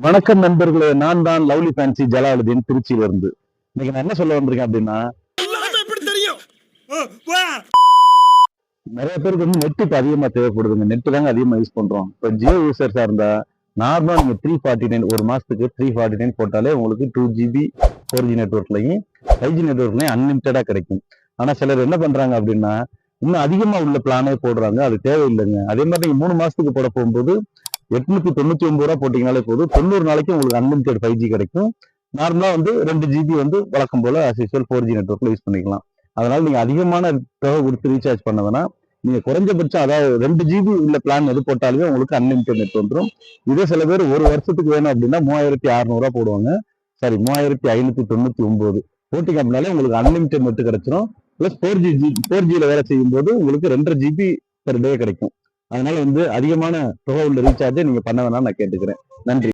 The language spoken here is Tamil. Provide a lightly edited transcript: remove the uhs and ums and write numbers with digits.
வணக்கம் நண்பர்களே, நான் தான் லவ்லி ஃபேன்சி ஜலாலுதீன் திருச்சியில இருந்து. இன்னைக்கு நான் என்ன சொல்ல வந்திருக்கேன் அப்படின்னா, நிறைய பேருக்கு வந்து நெட் இப்ப அதிகமா தேவைப்படுதுங்க. நெட் தாங்க அதிகமா யூஸ் பண்றோம். இப்ப ஜியோ யூசர்ஸா இருந்தா நார்மலா நீங்க 349 ஒரு மாசத்துக்கு 349 போட்டாலே உங்களுக்கு 2 GB 4G நெட்ஒர்க்லையும் 5G நெட்ஒர்க்லையும் அன்லிமிட்டடா கிடைக்கும். ஆனா சிலர் என்ன பண்றாங்க அப்படின்னா, இன்னும் அதிகமா உள்ள பிளானே போடுறாங்க. அது தேவையில்லைங்க. அதே மாதிரி நீங்க 3 மாசத்துக்கு போட போகும்போது 899 போட்டீங்கனாலே போதும். 90 நாளைக்கு உங்களுக்கு அன்லிமிட்டட் 5G கிடைக்கும். நார்மலா வந்து 2 GB வந்து வழக்கம் போல as usual 4G நெட்ஒர்க்ல யூஸ் பண்ணிக்கலாம். அதனால நீங்க அதிகமான தொகை கொடுத்து ரீசார்ஜ் பண்ண வேணாம். நீங்க குறைஞ்சபட்சம் அதாவது 2 GB உள்ள பிளான் எது போட்டாலுமே உங்களுக்கு அன்லிமிட்டட் நெட் வந்துடும். இதே சில பேர் ஒரு வருஷத்துக்கு வேணும் அப்படின்னா 3600 போடுவாங்க. சாரி 3599 போட்டிங்க அப்படின்னாலே உங்களுக்கு அன்லிமிட்டட் நெட் கிடைச்சிடும். பிளஸ் 4Gல வேலை செய்யும் போது உங்களுக்கு 2.5 GB பெர் டே கிடைக்கும். அதனால வந்து அதிகமான தொகை உள்ள ரீசார்ஜை நீங்க பண்ண வேணாம்னு நான் கேட்டுக்கிறேன். நன்றி.